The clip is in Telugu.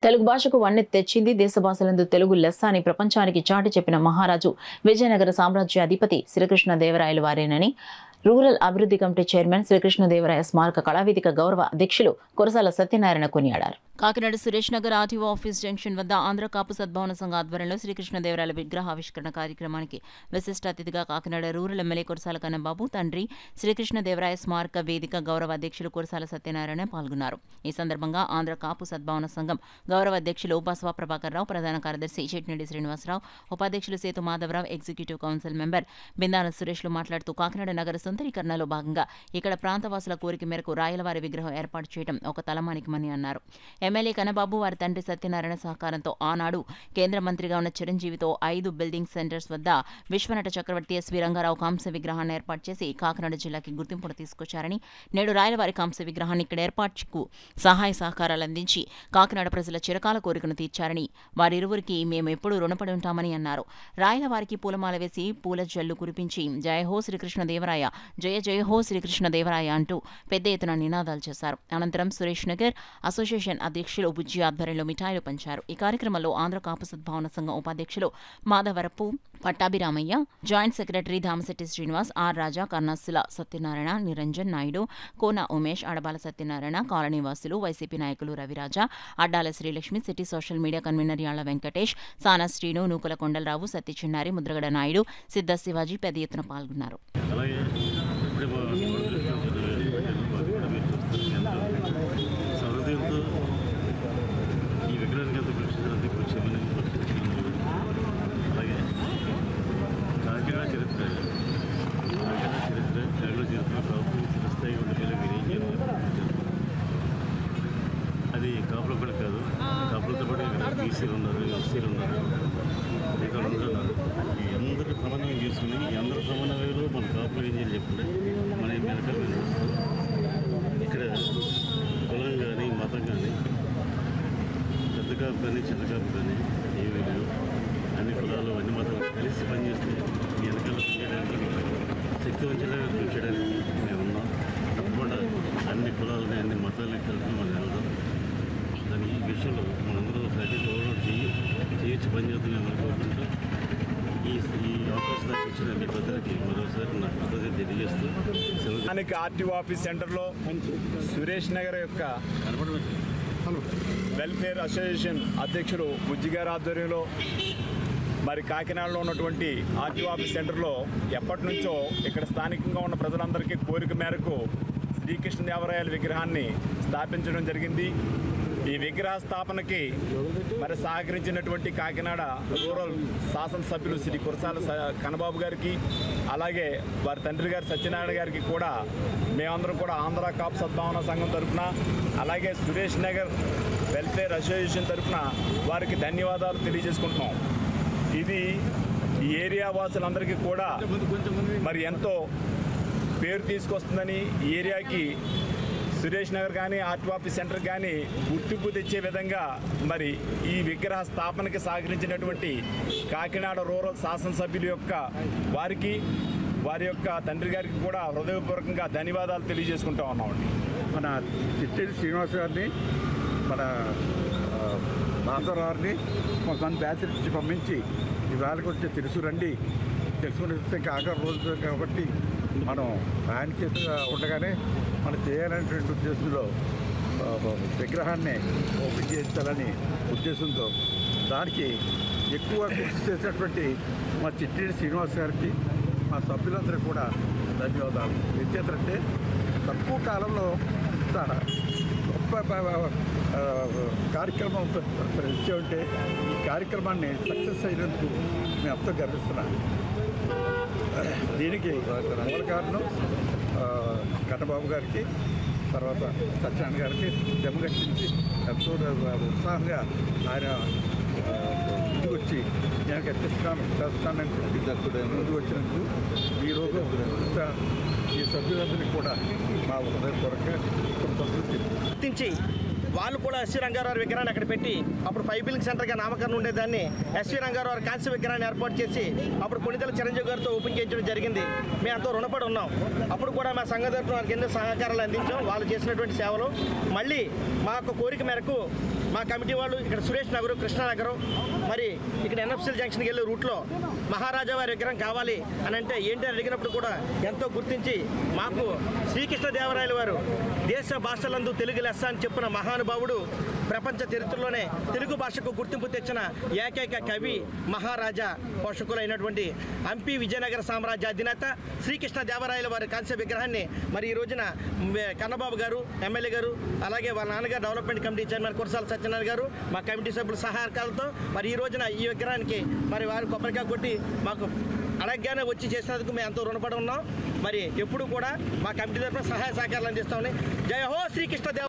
తెలుగు భాషకు వన్నె తెచ్చింది. దేశ భాషలందు తెలుగు లెస్స అని ప్రపంచానికి చాటి చెప్పిన మహారాజు విజయనగర సామ్రాజ్య అధిపతి శ్రీకృష్ణదేవరాయలు వారేనని రూరల్ అభివృద్ధి కమిటీ చైర్మన్ శ్రీకృష్ణదేవరాయ స్మారక కళావేదిక గౌరవ అధ్యక్షులు కురసాల సత్యనారాయణ కొనియాడారు. Kakinada Suresh Nagar RTO office junction వద్ద ఆంధ్ర కాపు సద్భావన సంఘ ఆధ్వర్యంలో శ్రీకృష్ణదేవరాయల విగ్రహావిష్కరణ కార్యక్రమానికి విశిష్ట అతిథిగా కాకినాడ రూరల్ ఎమ్మెల్యే కురసాల కన్నబాబు తండ్రి శ్రీకృష్ణదేవరాయ స్మారక వేదిక గౌరవ అధ్యక్షులు కురసాల సత్యనారాయణ పాల్గొన్నారు. ఈ సందర్భంగా ఆంధ్ర కాపు సద్భావన సంఘం గౌరవ అధ్యక్షులు బసవ ప్రభాకర్ రావు, ప్రధాన కార్యదర్శి చెట్నిడి శ్రీనివాసరావు, ఉపాధ్యక్షులు Sethu Madhavarao, executive council member Bindana సురేష్లు మాట్లాడుతూ కాకినాడ నగర సుందరీకరణలో భాగంగా ఇక్కడ ప్రాంతవాసుల కోరిక మేరకు రాయలవారి విగ్రహం ఏర్పాటు చేయడం ఒక తలమానికమని అన్నారు. ఎమ్మెల్యే కన్నబాబు వారి తండ్రి సత్యనారాయణ సహకారంతో ఆనాడు కేంద్ర మంత్రిగా ఉన్న చిరంజీవితో 5 బిల్డింగ్ సెంటర్స్ వద్ద విశ్వనట చక్రవర్తి ఎస్వి రంగారావు కాంస్య విగ్రహాన్ని ఏర్పాటు చేసి కాకినాడ జిల్లాకి గుర్తింపును తీసుకొచ్చారని, నేడు రాయలవారి కాంస్య విగ్రహాన్ని ఇక్కడ ఏర్పాటుకు సహాయ సహకారాలు అందించి కాకినాడ ప్రజల చిరకాల కోరికను తీర్చారని, వారిరువురికి మేము ఎప్పుడూ రుణపడి ఉంటామని అన్నారు. రాయలవారికి పూలమాల వేసి పూల జల్లు కురిపించి జయహో శ్రీకృష్ణదేవరాయ, జయ జయహో శ్రీకృష్ణదేవరాయ అంటూ పెద్ద ఎత్తున నినాదాలు చేశారు. అనంతరం సురేష్ నగర్ అసోసియేషన్ అధ్యక్షులు బుజ్జి ఆధ్వర్యంలో మిఠాయిలు పంచారు. ఈ కార్యక్రమంలో ఆంధ్ర కాపు సద్భావన సంఘం ఉపాధ్యక్షులు Madhavarapu Pattabhiramayya, joint secretary Damasetti Srinivas, R Raja, Karnasula Satyanarayana, Niranjan Naidu, Kona Umesh, Adabala Satyanarayana, కాలనీవాసులు, వైసీపీ నాయకులు Raviraja, Addala Srilakshmi, city social media convener Yalla Venkatesh, Sana Srinu, నూకల కొండలరావు, సత్యచిన్నారి, ముద్రగడ నాయుడు, సిద్ధ శివాజీ పెద్ద ఎత్తున పాల్గొన్నారు. అది కాపులు కూడా కాదు, కాపులతో పాటు ఇక్కడ బీసీలు ఉన్నారు, ఎస్సీలు ఉన్నారు, ఇక్కడ ఉన్నారు. అందరూ సమన్వయం చేసుకుని అందరూ సమన్వయంలో మన కాపులు ఏం చేయాలి చెప్పండి. మన వెనకాల ఇక్కడ కులం కానీ మతం కానీ పెద్ద కాపు కానీ చిన్న కాపు కానీ ఏమీ లేవు. అన్ని కులాలు అన్ని మతాలు కలిసి పనిచేస్తే మీ వెనకాల చేయడానికి శక్తివంతంగా పెంచడానికి మేము ఉన్నాం. తప్పకుండా అన్ని కులాలని అన్ని మతాలని కలిపి మనం వెళ్దాం. దాని ఈ విషయంలో మనందరూ ప్రతి డెవలప్ చేయొచ్చు పనిచేద్దాం అనుకుంటూ ఈ అవకాశం ఇచ్చిన మీ ప్రజలకి మరోసారి నా కృతజ్ఞతలు తెలియజేస్తూ స్థానిక ఆర్టీఓ ఆఫీస్ సెంటర్లో సురేష్ నగర్ యొక్క వెల్ఫేర్ అసోసియేషన్ అధ్యక్షుడు బుజ్జిగారి ఆధ్వర్యంలో మరి కాకినాడలో ఉన్నటువంటి ఆర్టీఓ ఆఫీస్ సెంటర్లో ఎప్పటి నుంచో ఇక్కడ స్థానికంగా ఉన్న ప్రజలందరికీ కోరిక మేరకు శ్రీకృష్ణదేవరాయల విగ్రహాన్ని స్థాపించడం జరిగింది. ఈ విగ్రహ స్థాపనకి మరి సహకరించినటువంటి కాకినాడ రూరల్ శాసనసభ్యులు శ్రీ కురసాల కన్నబాబు గారికి, అలాగే వారి తండ్రి గారు సత్యనారాయణ గారికి కూడా మేమందరం కూడా ఆంధ్ర కాపు సద్భావన సంఘం తరఫున, అలాగే సురేష్ నగర్ వెల్ఫేర్ అసోసియేషన్ తరఫున వారికి ధన్యవాదాలు తెలియజేసుకుంటున్నాం. ఇది ఈ ఏరియా వాసులందరికీ కూడా మరి ఎంతో పేరు తీసుకొస్తుందని, ఈ ఏరియాకి సురేష్ నగర్ కానీ ఆర్టీఓ ఆఫీస్ సెంటర్ కానీ గుర్తింపు తెచ్చే విధంగా మరి ఈ విగ్రహ స్థాపనకి సహకరించినటువంటి కాకినాడ రూరల్ శాసనసభ్యుల యొక్క వారికి, వారి యొక్క తండ్రి గారికి కూడా హృదయపూర్వకంగా ధన్యవాదాలు తెలియజేసుకుంటా ఉన్నామండి. మన చిట్టేటి శ్రీనివాస్ గారిని, మన మాధవరావుని కొంతమంది బ్యాచ్ నుంచి పంపించి ఈవేళకి వచ్చి తెలుసురండి, తెలుసుకుని ఇంకా ఆఖరి రోజు కాబట్టి మనం ఆయన చేతిగా ఉండగానే మనం చేయాలనేటువంటి ఉద్దేశంలో విగ్రహాన్ని ఓపెన్ చేయించాలని ఉద్దేశంతో దానికి ఎక్కువ కృషి చేసినటువంటి మా చిట్టేటి శ్రీనివాస్ గారికి, మా సభ్యులందరూ కూడా ధన్యవాదాలు. ఎందుకంటే తక్కువ కాలంలో గొప్ప కార్యక్రమం ఉంటే ఈ కార్యక్రమాన్ని సక్సెస్ అయినందుకు మేము ఎంతో గర్విస్తున్నాం. దీనికి మూల కారణం కన్నబాబు గారికి, తర్వాత సత్యనారాయణ గారికి జమ్మగట్టించి ఎంతో ఉత్సాహంగా ఆయన ముందుకు వచ్చి నేను చేస్తానని చెప్పి ముందుకు వచ్చినందుకు ఈరోజు ఈ సభ్యులందరినీ కూడా మా హృదయపూర్వక గుర్తించి వాళ్ళు కూడా ఎస్వి రంగారావు విగ్రహాన్ని అక్కడ పెట్టి అప్పుడు ఫైబిలింగ్ సెంటర్గా నామకరణం ఉండేదాన్ని ఎస్వి రంగారావు కాంస్య విగ్రహాన్ని ఏర్పాటు చేసి అప్పుడు కొణిదెల చిరంజీవి గారితో ఓపెన్ చేయించడం జరిగింది. మేము ఎంతో రుణపడి ఉన్నాం. అప్పుడు కూడా మా సంఘ తరపున వారికి ఎన్నో సహకారాలు అందించాం. వాళ్ళు చేసినటువంటి సేవలు మళ్ళీ మా యొక్క కోరిక మేరకు మా కమిటీ వాళ్ళు ఇక్కడ సురేష్ నగరు, కృష్ణానగరం, మరి ఇక్కడ ఎన్ఎఫ్సిఎల్ జంక్షన్కి వెళ్ళే రూట్లో మహారాజా వారి విగ్రహం కావాలి అని అంటే ఏంటి అని అడిగినప్పుడు కూడా ఎంతో గుర్తించి మాకు శ్రీకృష్ణదేవరాయలు వారు దేశ భాషలందు తెలుగు లెస్స అని చెప్పిన మహానుభావుడు, ప్రపంచ చరిత్రలోనే తెలుగు భాషకు గుర్తింపు తెచ్చిన ఏకైక కవి మహారాజా పోషకులైనటువంటి హంపి విజయనగర సామ్రాజ్య అధినేత శ్రీకృష్ణదేవరాయల వారి కాంస్య విగ్రహాన్ని మరి ఈ రోజున కన్నబాబు గారు ఎమ్మెల్యే గారు, అలాగే వాళ్ళ నాన్నగారు development committee chairman Kurasala Satyanarayana గారు, మా కమిటీ సభ్యుల సహకారాలతో మరి ఈ రోజున ఈ విగ్రహానికి మరి వారు కొబ్బరికాయ కొట్టి మాకు అడగగానే వచ్చి చేసినందుకు మేము ఎంతో రుణపడి ఉన్నాం. మరి ఎప్పుడు కూడా మా కమిటీ తరఫున సహాయ సహకారాలు అందిస్తామని. జై హో శ్రీకృష్ణదేవ.